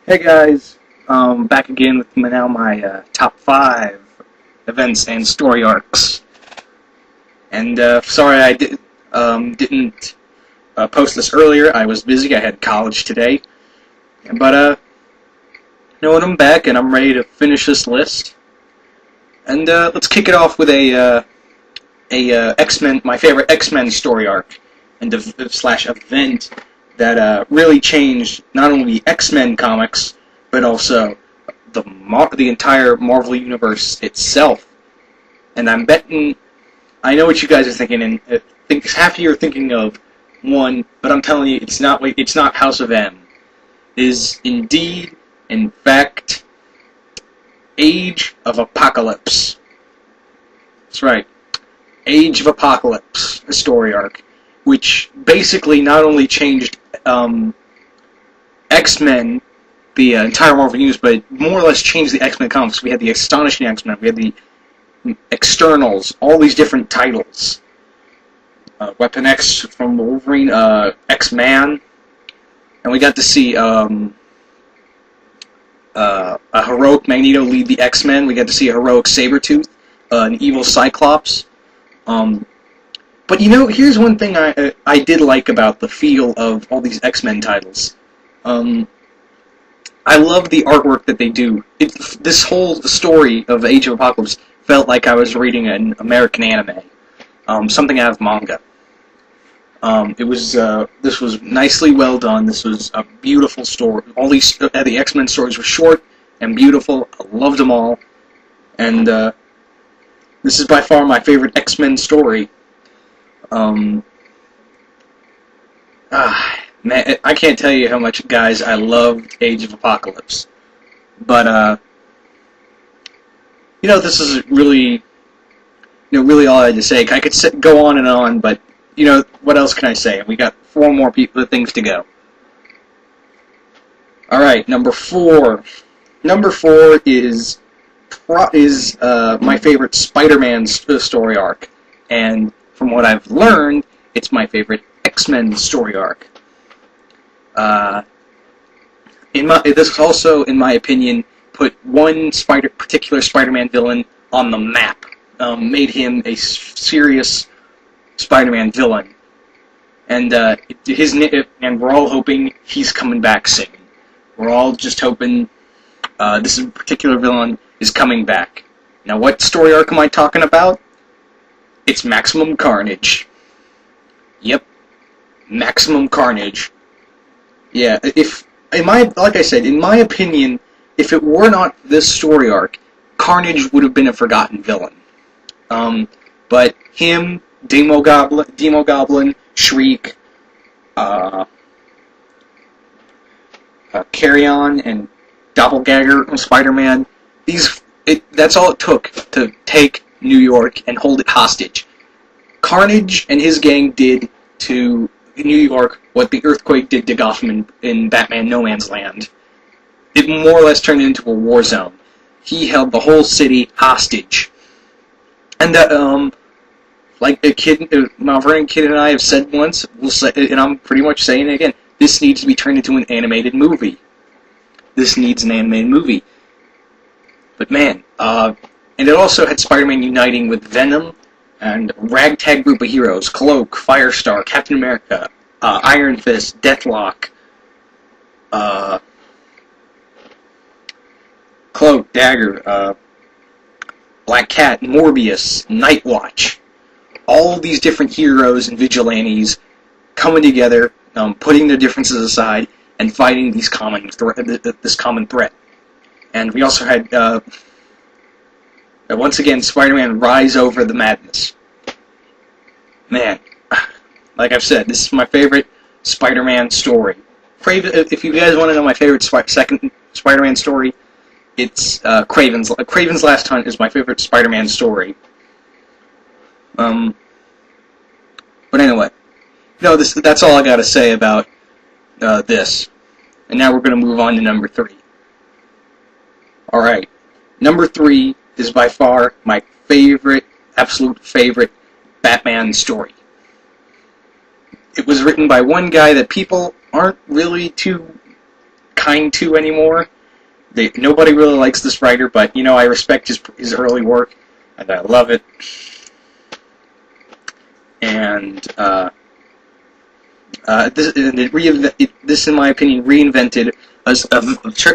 Hey guys, back again with my top 5 events and story arcs. And sorry didn't post this earlier. I was busy. I had college today. But you know what? I'm back and I'm ready to finish this list. And let's kick it off with a Xmen, my favorite Xmen story arc and slash event that really changed not only the X-Men comics, but also the entire Marvel Universe itself. And I'm betting, I know what you guys are thinking, and I think half of you are thinking of one, but I'm telling you, it's not House of M. It is indeed, in fact, Age of Apocalypse. That's right, Age of Apocalypse, a story arc, which basically not only changed X-Men, the entire Marvel Universe, but it more or less changed the X-Men comics. We had the Astonishing X-Men, we had the Externals, all these different titles. Weapon X from Wolverine, X-Man, and we got to see a heroic Magneto lead the X-Men. We got to see a heroic Sabretooth, an evil Cyclops. But you know, here's one thing I did like about the feel of all these X-Men titles. I love the artwork that they do. This whole story of Age of Apocalypse felt like I was reading an American anime, something out of manga. This was nicely well done. This was a beautiful story. All these the X-Men stories were short and beautiful. I loved them all, and this is by far my favorite X-Men story. Man, I can't tell you how much, guys, I loved Age of Apocalypse. But, you know, this is really, really all I had to say. I could go on and on, but, you know, what else can I say? We got 4 more things to go. Alright, number 4. Number 4 is my favorite SpiderMan story arc. And from what I've learned, it's my favorite X-Men story arc. This also, in my opinion, put one particular Spider-Man villain on the map. Made him a serious Spider-Man villain, and and we're all hoping he's coming back soon. We're all just hoping this particular villain is coming back. Now, what story arc am I talking about? It's Maximum Carnage. Yep, Maximum Carnage. Yeah, like I said, in my opinion, if it were not this story arc, Carnage would have been a forgotten villain. But him, Demo Goblin, Shriek, Carrion, and Doppelganger Spider-Man, that's all it took to take New York and hold it hostage. Carnage and his gang did to New York what the earthquake did to Gotham in Batman No Man's Land. It more or less turned it into a war zone. He held the whole city hostage. And like my friend Kid and I have said once, and I'm pretty much saying it again, this needs to be turned into an animated movie. This needs an animated movie. But man, and it also had Spider-Man uniting with Venom, and a ragtag group of heroes: Cloak, Firestar, Captain America, Iron Fist, Deathlock, Cloak, Dagger, Black Cat, Morbius, Nightwatch. All these different heroes and vigilantes coming together, putting their differences aside, and fighting this common threat. And we also had, once again, Spider-Man rise over the madness. Man, like I've said, this is my favorite Spider-Man story. If you guys want to know my favorite second Spider-Man story, it's Kraven's Last Hunt is my favorite Spider-Man story. But anyway, that's all I gotta say about this. And now we're gonna move on to number 3. Alright, number 3 is by far my absolute favorite Batman story. It was written by one guy that people aren't really too kind to anymore. Nobody really likes this writer, but, you know, I respect his early work, and I love it. And, this, in my opinion, reinvented a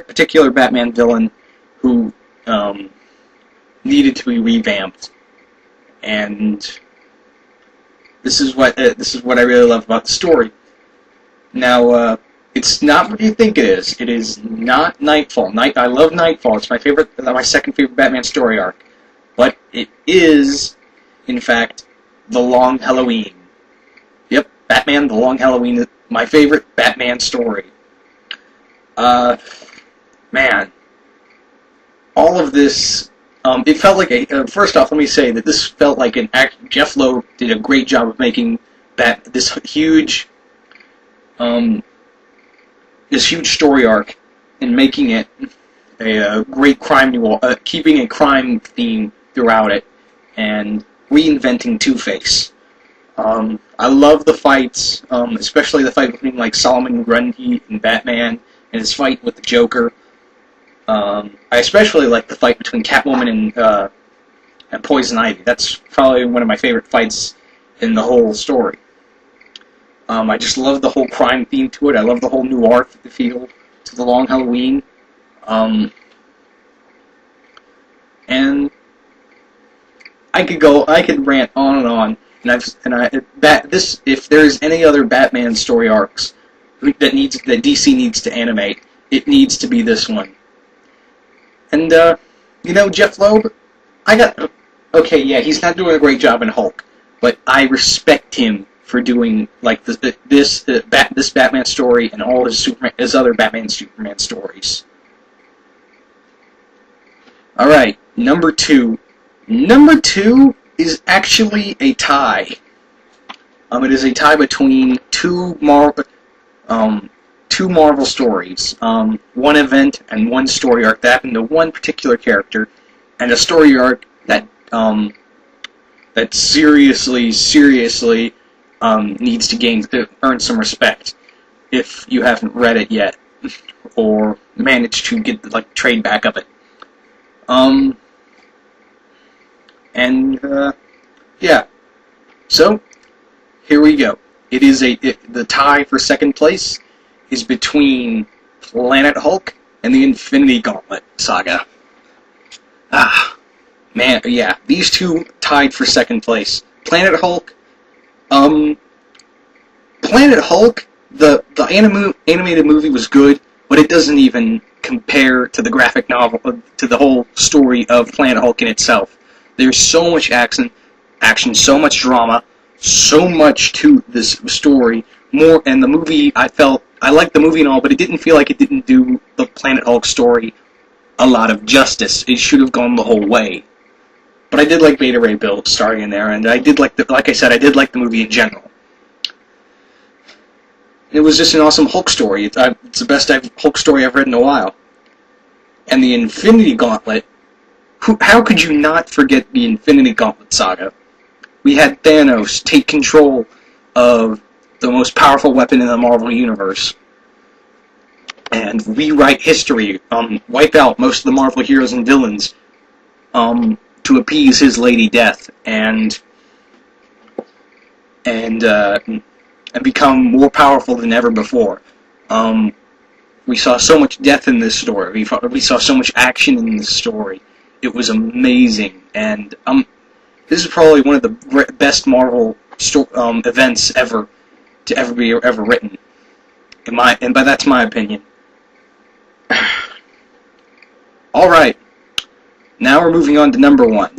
particular Batman villain who needed to be revamped. And this is what I really love about the story. Now, it's not what you think it is. It is not Nightfall. I love Nightfall. It's my second favorite Batman story arc. But it is, in fact, The Long Halloween. Yep, Batman: The Long Halloween is my favorite Batman story. Man, all of this. It felt like first off, let me say that this felt like Jeff Loeb did a great job of making this huge story arc and making it a great crime noir, keeping a crime theme throughout it, and reinventing Two-Face. I love the fights, especially the fight between like Solomon Grundy and Batman, and his fight with the Joker. I especially like the fight between Catwoman and Poison Ivy. That's probably one of my favorite fights in the whole story. I just love the whole crime theme to it. I love the whole noir feel to The Long Halloween. And I could rant on and on. If there's any other Batman story arcs that DC needs to animate, it needs to be this one. And you know, Jeff Loeb, okay, yeah, he's not doing a great job in Hulk, but I respect him for doing like this Batman story and all his other Batman Superman stories. All right, number two. Number two is actually a tie. It is a tie between two Marvel stories, one event and one story arc that happened to one particular character, and a story arc that seriously needs to earn some respect if you haven't read it yet or managed to get the trade back of it. Yeah. So here we go. It is the tie for second place is between Planet Hulk and the Infinity Gauntlet saga. Man, yeah, these two tied for second place. Planet Hulk, the animated movie was good, but it doesn't even compare to the graphic novel, to the whole story of Planet Hulk in itself. There's so much action, so much drama, so much to this story. And the movie, I liked the movie and all, but it didn't feel like it didn't do the Planet Hulk story a lot of justice. It should have gone the whole way. But I did like Beta Ray Bill starring in there, and I did like I said, I did like the movie in general. It was just an awesome Hulk story. It's the best Hulk story I've read in a while. And the Infinity Gauntlet, how could you not forget the Infinity Gauntlet saga? We had Thanos take control of the most powerful weapon in the Marvel Universe and rewrite history, wipe out most of the Marvel heroes and villains to appease his Lady Death and become more powerful than ever before. We saw so much death in this story. We saw so much action in this story. It was amazing, and this is probably one of the best Marvel events ever to be written. But that's my opinion. All right, now we're moving on to number one.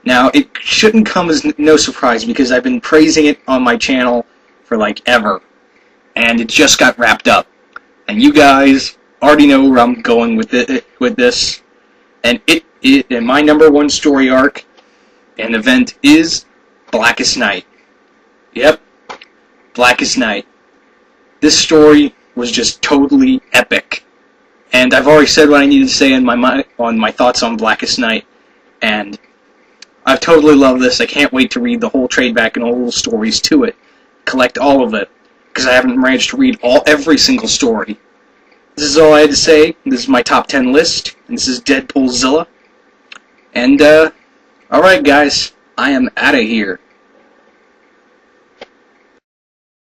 Now it shouldn't come as no surprise because I've been praising it on my channel for ever, and it just got wrapped up, and you guys already know where I'm going with this, and and my number one story arc and event is Blackest Night. Yep, Blackest Night. This story was just totally epic, and I've already said what I needed to say on my thoughts on Blackest Night, and I've totally loved this. I can't wait to read the whole trade back and all the stories to it, collect all of it, because I haven't managed to read every single story. this is all I had to say. This is my top 10 list, and this is Deadpoolzilla. And, alright guys, I am out of here.